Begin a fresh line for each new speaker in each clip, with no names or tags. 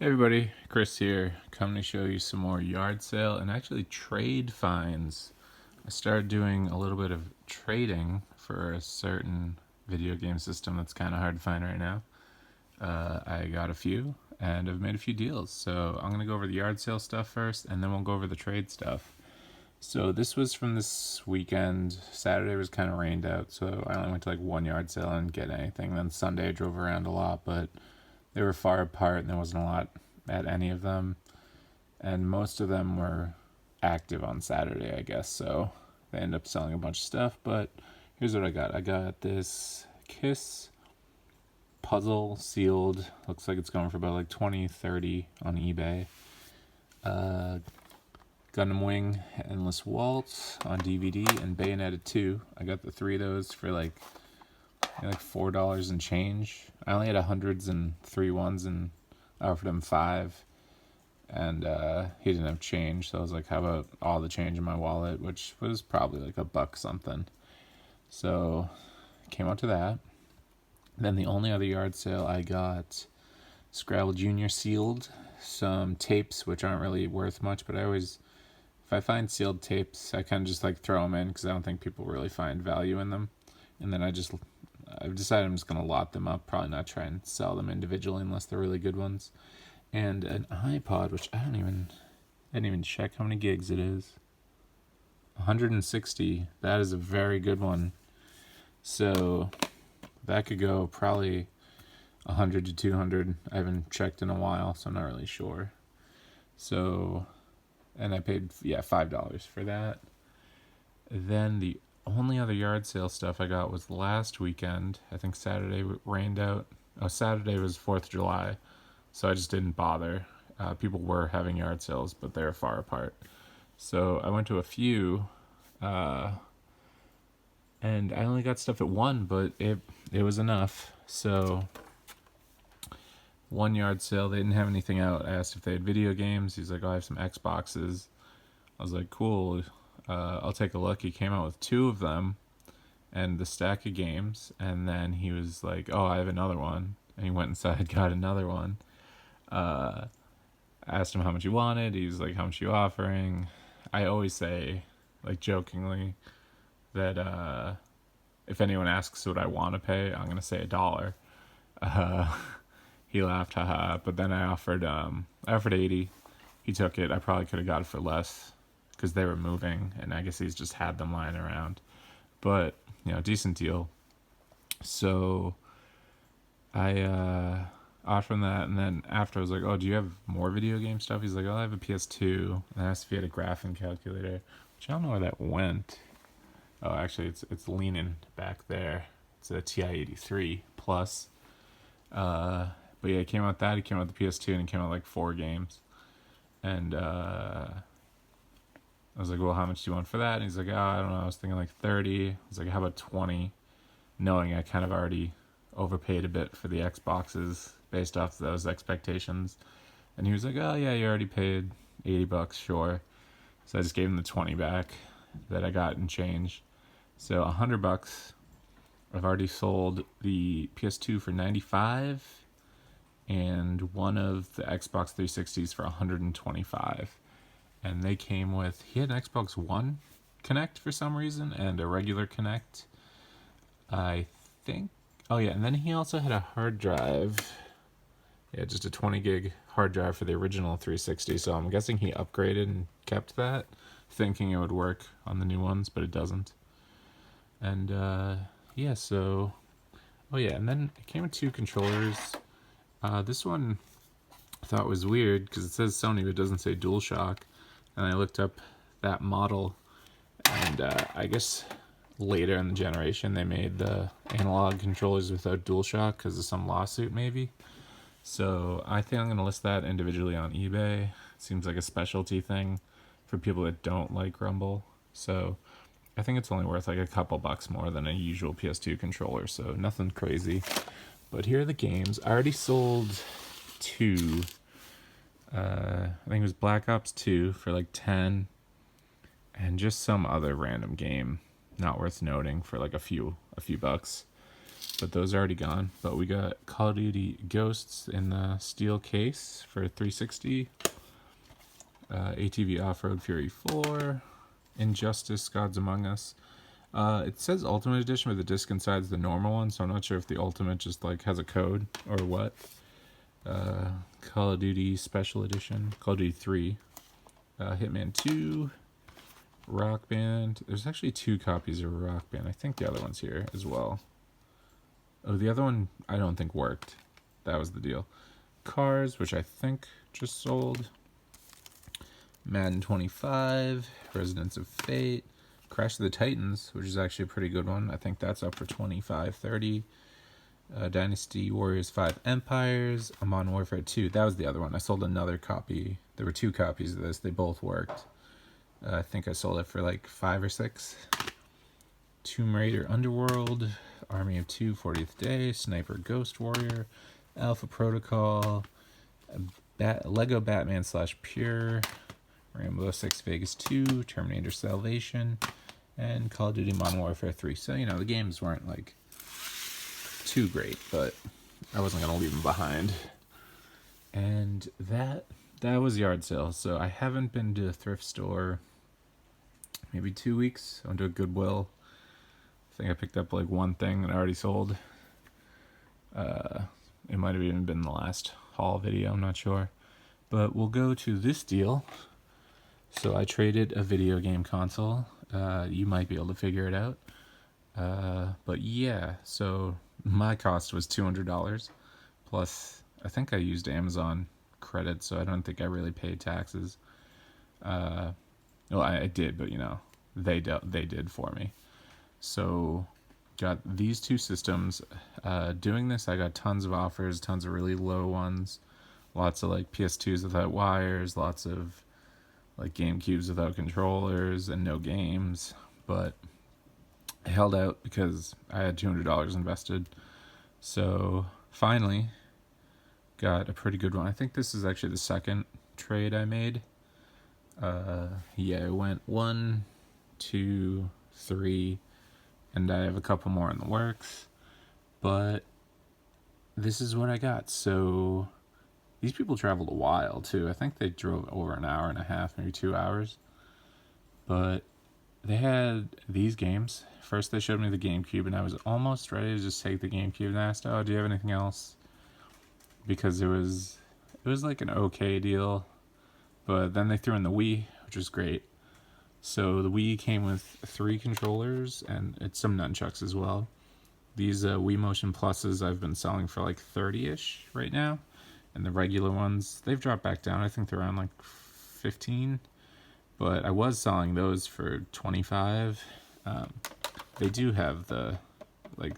Hey everybody, Chris here, coming to show you some more yard sale and actually trade finds. I started doing a little bit of trading for a certain video game system that's kind of hard to find right now. I got a few and I've made a few deals. So I'm going to go over the yard sale stuff first and then we'll go over the trade stuff. So this was from this weekend. Saturday was kind of rained out, so I only went to like one yard sale and didn't get anything. Then Sunday I drove around a lot, but they were far apart and there wasn't a lot at any of them. And most of them were active on Saturday, I guess. So they ended up selling a bunch of stuff. But here's what I got. I got this Kiss puzzle sealed. Looks like it's going for about like 20, 30 on eBay. Gundam Wing Endless Waltz on DVD and Bayonetta 2. I got the three of those for like $4 and change. I only had hundreds and three ones and I offered him five, and he didn't have change, so I was like, how about all the change in my wallet, which was probably like $1 something. So came out to that. Then the only other yard sale I got Scrabble Jr. sealed, some tapes which aren't really worth much, but if I find sealed tapes, I kind of just like throw them in because I don't think people really find value in them. And then I've decided I'm just going to lot them up, probably not try and sell them individually unless they're really good ones. And an iPod, which I didn't even check how many gigs it is. 160. That is a very good one. So that could go probably 100 to 200. I haven't checked in a while, so I'm not really sure. So, and I paid $5 for that. Then the only other yard sale stuff I got was last weekend. I think Saturday rained out. Oh, Saturday was 4th of July, so I just didn't bother. People were having yard sales, but they were far apart. So I went to a few, and I only got stuff at one, but it was enough. So one yard sale, they didn't have anything out. I asked if they had video games. He's like, oh, I have some Xboxes. I was like, cool. I'll take a look. He came out with two of them and the stack of games, and then he was like, oh, I have another one, and he went inside, got another one. I asked him how much he wanted. He was like, how much are you offering? I always say, like jokingly, that if anyone asks what I want to pay, I'm gonna say $1. He laughed, haha, but then I offered 80. He took it. I probably could have got it for less because they were moving, and I guess he's just had them lying around. But, decent deal. So I offered him that, and then after I was like, oh, do you have more video game stuff? He's like, oh, I have a PS2. And I asked if he had a graphing calculator, which I don't know where that went. Oh, actually, it's leaning back there. It's a TI-83 Plus. But yeah, he came out with that. He came out with the PS2, and he came out with like 4 games. And I was like, well, how much do you want for that? And he's like, oh, I don't know. I was thinking like 30. I was like, how about 20? Knowing I kind of already overpaid a bit for the Xboxes based off those expectations. And he was like, oh, yeah, you already paid $80, sure. So I just gave him the 20 back that I got in change. So $100. I've already sold the PS2 for 95 and one of the Xbox 360s for 125. And they came with, he had an Xbox One Connect for some reason and a regular Connect, I think. Oh yeah, and then he also had a hard drive. Yeah, just a 20 gig hard drive for the original 360. So I'm guessing he upgraded and kept that, thinking it would work on the new ones, but it doesn't. And yeah, so, oh yeah, and then it came with 2 controllers. This one I thought was weird because it says Sony, but it doesn't say DualShock. And I looked up that model, and I guess later in the generation they made the analog controllers without DualShock because of some lawsuit maybe. So I think I'm going to list that individually on eBay. It seems like a specialty thing for people that don't like Rumble. So I think it's only worth like a couple bucks more than a usual PS2 controller, so nothing crazy. But here are the games. I already sold 2. I think it was Black Ops 2 for like 10, and just some other random game not worth noting for like a few bucks. but those are already gone. But we got Call of Duty Ghosts in the steel case for 360. ATV Off-Road Fury 4. Injustice Gods Among Us. It says Ultimate Edition, but the disc inside is the normal one, so I'm not sure if the Ultimate just like has a code or what. Call of Duty Special Edition. Call of Duty 3. Hitman 2. Rock Band. There's actually 2 copies of Rock Band. I think the other one's here as well. Oh, the other one I don't think worked. That was the deal. Cars, which I think just sold. Madden 25. Residents of Fate. Crash of the Titans, which is actually a pretty good one. I think that's up for $25.30. Dynasty Warriors 5 Empires. Modern Warfare 2. That was the other one. I sold another copy. There were 2 copies of this. They both worked. I think I sold it for like 5 or 6. Tomb Raider Underworld. Army of 2 40th Day. Sniper Ghost Warrior. Alpha Protocol. Lego Batman / Pure. Rainbow Six Vegas 2. Terminator Salvation. And Call of Duty Modern Warfare 3. So, you know, the games weren't like too great, but I wasn't going to leave them behind. And that was yard sale. So I haven't been to a thrift store maybe 2 weeks. I went to a Goodwill. I think I picked up like one thing that I already sold. It might have even been the last haul video, I'm not sure. But we'll go to this deal. So I traded a video game console. You might be able to figure it out. But yeah, so my cost was $200. Plus, I think I used Amazon credit, so I don't think I really paid taxes. Well, I did, but you know, they did for me. So got these 2 systems. Doing this, I got tons of offers, tons of really low ones, lots of like PS2s without wires, lots of like GameCubes without controllers, and no games. But I held out because I had $200 invested. So finally got a pretty good one. I think this is actually the second trade I made. Yeah, it went 1, 2, 3, and I have a couple more in the works. But this is what I got. So these people traveled a while too. I think they drove over an hour and a half, maybe 2 hours. But they had these games. First they showed me the GameCube, and I was almost ready to just take the GameCube, and I asked, oh, do you have anything else? Because it was like an okay deal. But then they threw in the Wii, which was great. So the Wii came with 3 controllers, and it's some nunchucks as well. These Wii Motion Pluses I've been selling for like 30-ish right now. And the regular ones, they've dropped back down. I think they're around like 15. But I was selling those for 25. They do have the, like,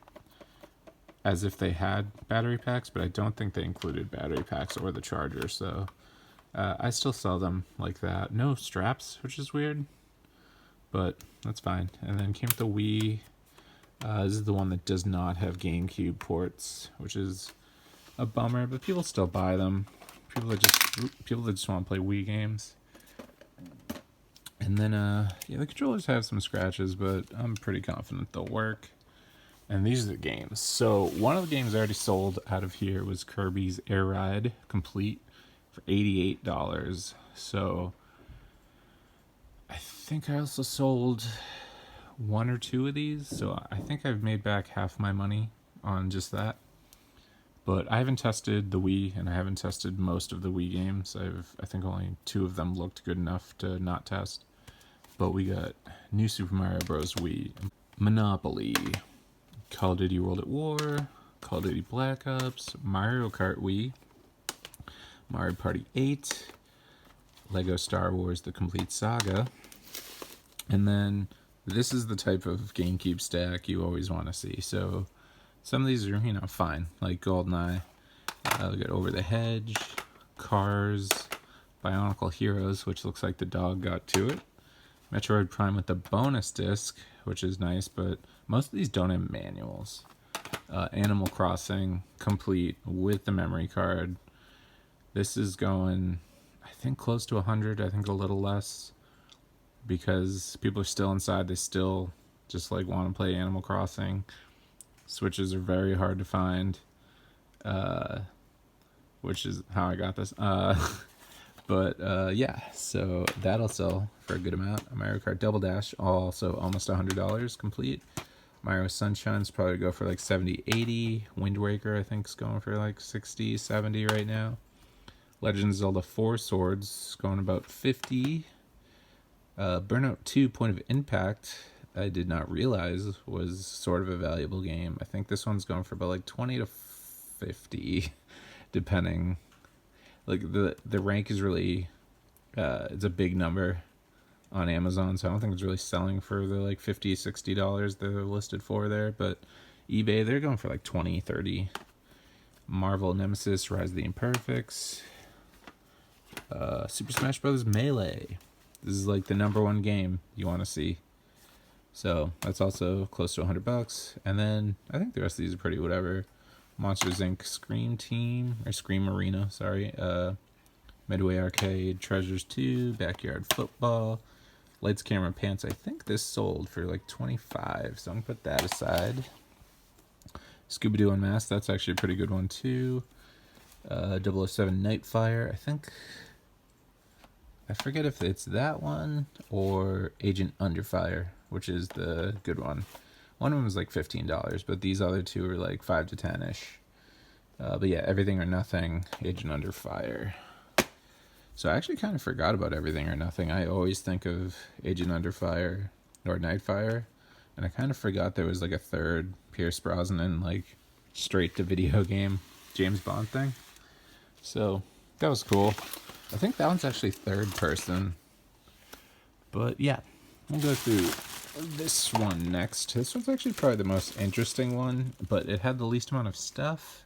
as if they had battery packs, but I don't think they included battery packs or the charger. So I still sell them like that. No straps, which is weird, but that's fine. And then came with the Wii. This is the one that does not have GameCube ports, which is a bummer, but people still buy them. People that just want to play Wii games. And then yeah, the controllers have some scratches, but I'm pretty confident they'll work. And these are the games. So one of the games I already sold out of here was Kirby's Air Ride Complete for $88. So I think I also sold 1 or 2 of these. So I think I've made back half my money on just that. But I haven't tested the Wii, and I haven't tested most of the Wii games. I think only 2 of them looked good enough to not test. But we got New Super Mario Bros. Wii, Monopoly, Call of Duty World at War, Call of Duty Black Ops, Mario Kart Wii, Mario Party 8, Lego Star Wars The Complete Saga, and then this is the type of GameCube stack you always want to see. So some of these are, you know, fine, like GoldenEye, we got Over the Hedge, Cars, Bionicle Heroes, which looks like the dog got to it, Metroid Prime with the bonus disc, which is nice, but most of these don't have manuals. Animal Crossing Complete with the memory card. This is going, I think, close to 100, I think a little less, because people are still inside. They still just like want to play Animal Crossing. Switches are very hard to find, which is how I got this. But yeah, so that'll sell for a good amount. Mario Kart Double Dash, also almost $100 complete. Mario Sunshine's probably go for like 70, 80. Wind Waker, I think, is going for like 60, 70 right now. Legend of Zelda 4 Swords going about 50. Burnout 2 Point of Impact, I did not realize was sort of a valuable game. I think this one's going for about like 20 to 50, depending. Like the rank is really, it's a big number on Amazon, so I don't think it's really selling for the like $50, $60 they're listed for there. But eBay, they're going for like 20, 30. Marvel Nemesis Rise of the Imperfects. Super Smash Bros. Melee. This is like the #1 game you want to see. So that's also close to $100. And then I think the rest of these are pretty whatever. Monsters Inc. Scream Team, or Scream Arena, sorry. Midway Arcade, Treasures 2, Backyard Football, Lights, Camera, Pants. I think this sold for like 25, so I'm gonna put that aside. Scooby-Doo Unmasked, that's actually a pretty good one too. 007 Nightfire, I forget if it's that one or Agent Under Fire, which is the good one. One of them was like $15, but these other two are like 5 to 10-ish. But yeah, Everything or Nothing, Agent Under Fire. So I actually kind of forgot about Everything or Nothing. I always think of Agent Under Fire or Nightfire, and I kind of forgot there was like a third Pierce Brosnan, like straight to video game James Bond thing. So that was cool. I think that one's actually third person. But yeah, we'll go through this one next. This one's actually probably the most interesting one, but it had the least amount of stuff.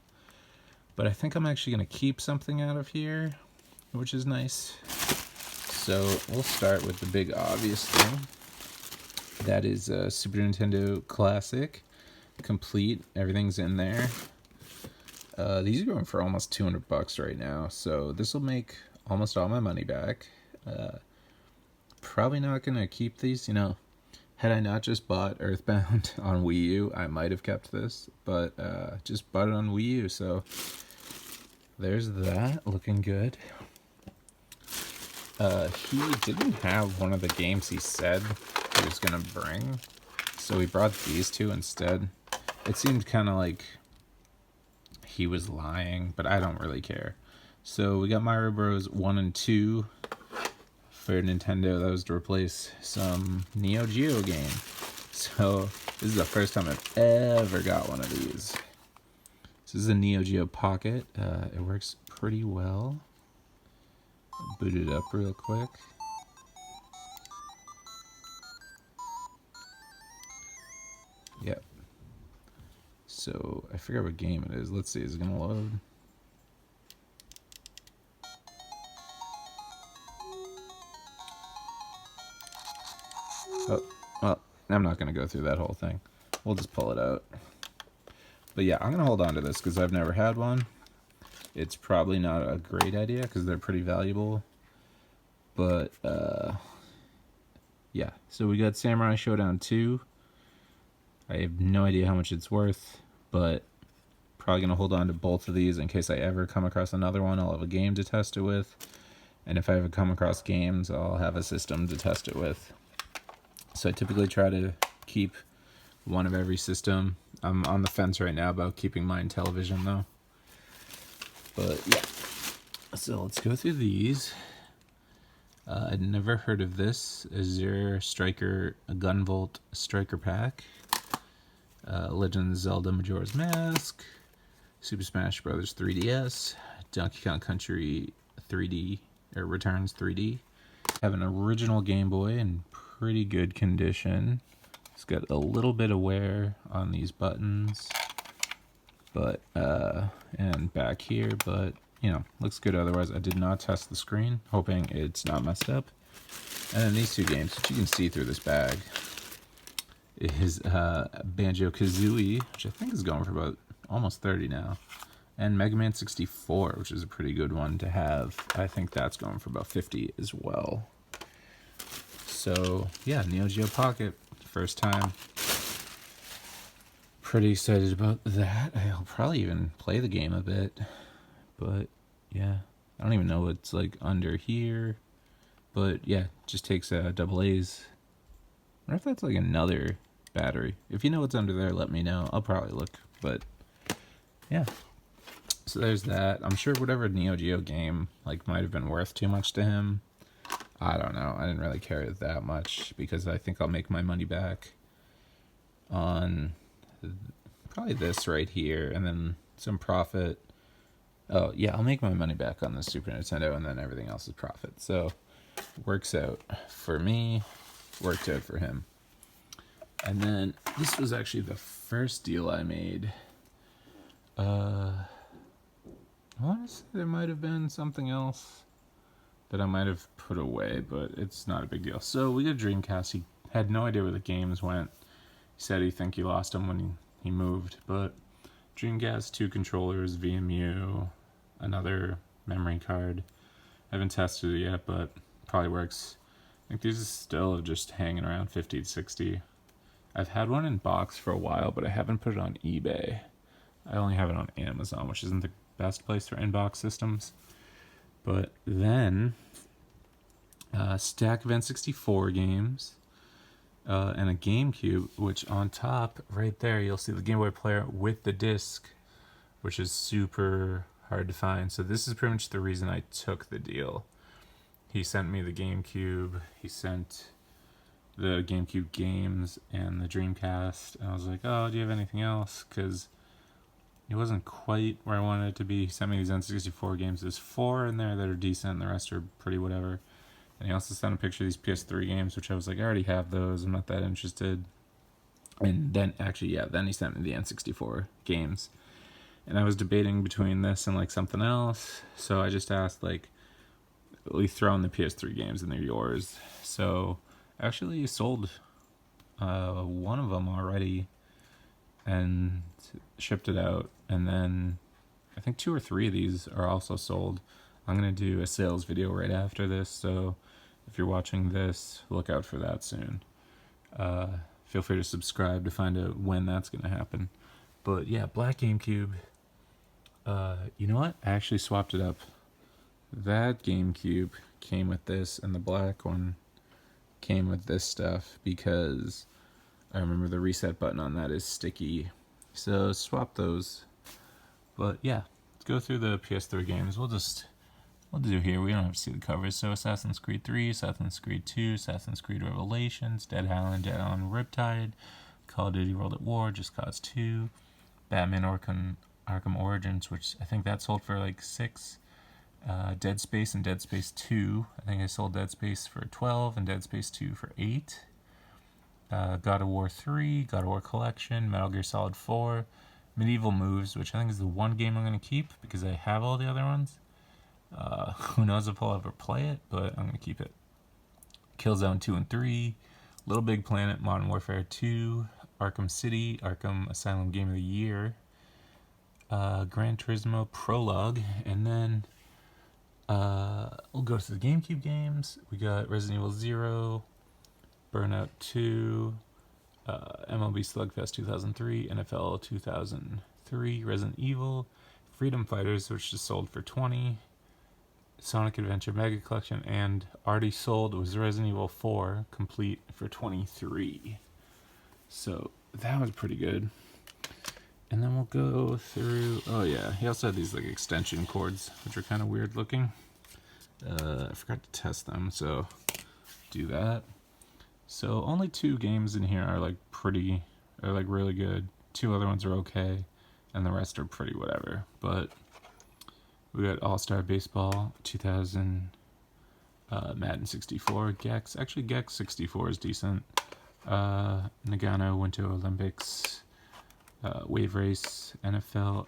But I think I'm actually going to keep something out of here, which is nice. So we'll start with the big obvious thing. That is a Super Nintendo Classic, complete. Everything's in there. These are going for almost $200 right now, so this will make almost all my money back. Probably not going to keep these, you know. Had I not just bought Earthbound on Wii U, I might have kept this, but just bought it on Wii U, so there's that, looking good. He didn't have one of the games he said he was going to bring, so he brought these two instead. It seemed kind of like he was lying, but I don't really care. So we got Mario Bros. 1 and 2 for Nintendo. That was to replace some Neo Geo game. So this is the first time I've ever got one of these. This is a Neo Geo Pocket. It works pretty well. Boot it up real quick. Yep. So I forget what game it is. Let's see, is it gonna load? Oh, well, I'm not gonna go through that whole thing. We'll just pull it out. But yeah, I'm gonna hold on to this because I've never had one. It's probably not a great idea because they're pretty valuable. But yeah, so we got Samurai Showdown 2. I have no idea how much it's worth, but probably going to hold on to both of these in case I ever come across another one. I'll have a game to test it with, and if I ever come across games, I'll have a system to test it with. So I typically try to keep one of every system. I'm on the fence right now about keeping mine television though. But yeah, so let's go through these. I'd never heard of this. Azure Striker Gunvolt Striker Pack. Legend of Zelda Majora's Mask. Super Smash Bros. 3DS. Donkey Kong Country 3D, or Returns 3D. Have an original Game Boy in pretty good condition. It's got a little bit of wear on these buttons, but and back here, but you know, looks good otherwise. I did not test the screen, hoping it's not messed up. And then these two games, which you can see through this bag, is Banjo-Kazooie, which I think is going for about almost 30 now, and Mega Man 64, which is a pretty good one to have. I think that's going for about 50 as well. So yeah, Neo Geo Pocket, first time. pretty excited about that. I'll probably even play the game a bit. But yeah, I don't even know what's like under here. But yeah, just takes double A's. I wonder if that's like another battery. If you know what's under there, let me know. I'll probably look. But yeah, so there's that. I'm sure whatever Neo Geo game like might have been worth too much to him. I don't know. I didn't really care that much because I think I'll make my money back on probably this right here and then some profit. Oh yeah, I'll make my money back on the Super Nintendo and then everything else is profit. So works out for me, worked out for him. And then this was actually the first deal I made. I want to say there might have been something else that I might have put away, but it's not a big deal. So we got a Dreamcast. He had no idea where the games went. He said he think he lost them when he moved, but Dreamcast, 2 controllers, VMU, another memory card. I haven't tested it yet, but probably works. I think these are still just hanging around 50 to 60. I've had one in box for a while, but I haven't put it on eBay. I only have it on Amazon, which isn't the best place for in-box systems. But then, stack of N64 games, and a GameCube, which on top, right there, you'll see the Game Boy player with the disc, which is super hard to find. So this is pretty much the reason I took the deal. He sent me the GameCube, he sent the GameCube games and the Dreamcast, and I was like, oh, do you have anything else? Because it wasn't quite where I wanted it to be. He sent me these N64 games. There's 4 in there that are decent, and the rest are pretty whatever. And he also sent a picture of these PS3 games, which I was like, I already have those. I'm not that interested. And then, actually, yeah, then he sent me the N64 games. And I was debating between this and, like, something else. So I just asked, like, at least throw in the PS3 games and they're yours. So I actually sold one of them already and shipped it out. And then I think 2 or 3 of these are also sold. I'm going to do a sales video right after this, so if you're watching this, look out for that soon. Feel free to subscribe to find out when that's going to happen. But yeah, black GameCube. You know what? I actually swapped it up. That GameCube came with this, and the black one came with this stuff because I remember the reset button on that is sticky. So swap those. But yeah, let's go through the PS3 games. We'll do here. We don't have to see the covers. So Assassin's Creed 3, Assassin's Creed 2, Assassin's Creed Revelations, Dead Island, Dead Island Riptide, Call of Duty World at War, Just Cause 2, Batman Arkham Origins, which I think that sold for like 6. Dead Space and Dead Space 2. I think I sold Dead Space for 12 and Dead Space 2 for 8. God of War 3, God of War Collection, Metal Gear Solid 4, Medieval Moves, which I think is the one game I'm going to keep because I have all the other ones. Who knows if I'll ever play it, but I'm going to keep it. Killzone 2 and 3, Little Big Planet, Modern Warfare 2, Arkham City, Arkham Asylum Game of the Year, Gran Turismo Prologue, and then we'll go to the GameCube games. We got Resident Evil 0, Burnout 2, MLB Slugfest 2003, NFL 2003, Resident Evil, Freedom Fighters, which just sold for 20, Sonic Adventure Mega Collection, and already sold was Resident Evil 4 complete for 23. So that was pretty good. And then we'll go through, oh yeah, he also had these like extension cords, which are kind of weird looking. I forgot to test them, so do that. So only 2 games in here are like really good. 2 other ones are okay, and the rest are pretty whatever. But we got All-Star Baseball 2000, Madden 64, Gex. Actually, Gex 64 is decent. Nagano Winter Olympics, Wave Race, NFL,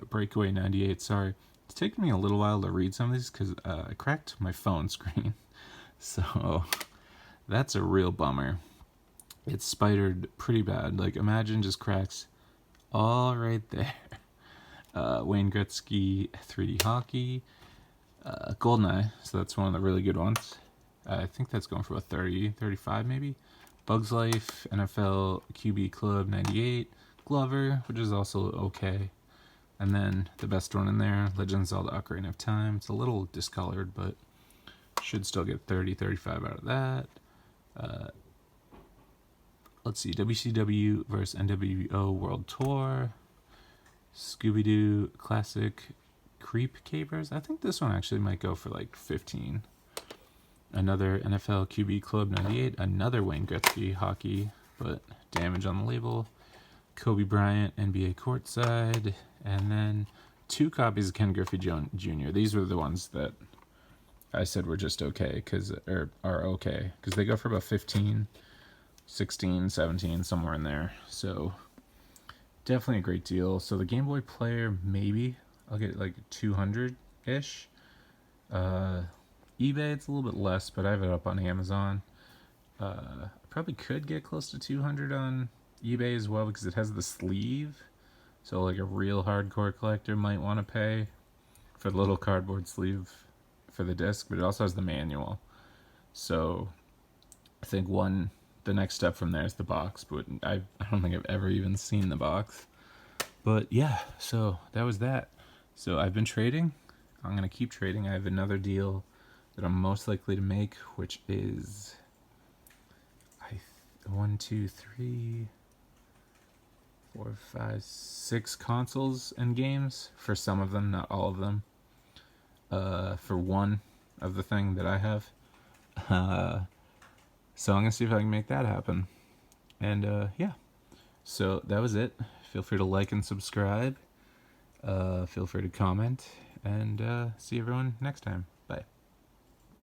Breakaway 98. Sorry, it's taken me a little while to read some of these because I cracked my phone screen. So that's a real bummer. It's spidered pretty bad. Like, imagine just cracks all right there. Wayne Gretzky 3D Hockey, GoldenEye, so that's one of the really good ones. I think that's going for about 30, 35 maybe. Bugs Life, NFL QB Club 98, Glover, which is also okay. And then the best one in there, Legend of Zelda Ocarina of Time. It's a little discolored, but should still get 30, 35 out of that. Let's see, WCW versus NWO World Tour. Scooby-Doo Classic Creep Capers. I think this one actually might go for like 15. Another NFL QB Club 98. Another Wayne Gretzky hockey, but damage on the label. Kobe Bryant NBA Courtside. And then 2 copies of Ken Griffey Jr. These were the ones that I said were just okay, are okay, because they go for about 15, 16, 17, somewhere in there. So definitely a great deal. So the Game Boy Player, maybe I'll get like 200-ish. eBay, it's a little bit less, but I have it up on Amazon. I probably could get close to 200 on eBay as well, because it has the sleeve. So like a real hardcore collector might want to pay for the little cardboard sleeve for the disc, but it also has the manual. So I think the next step from there is the box, but I don't think I've ever even seen the box. But yeah, so that was that. So I've been trading. I'm going to keep trading. I have another deal that I'm most likely to make, which is 1, 2, 3, 4, 5, 6 consoles and games for some of them, not all of them. For one of the thing that I have. So I'm going to see if I can make that happen. And yeah, so that was it. Feel free to like and subscribe. Feel free to comment. And see everyone next time.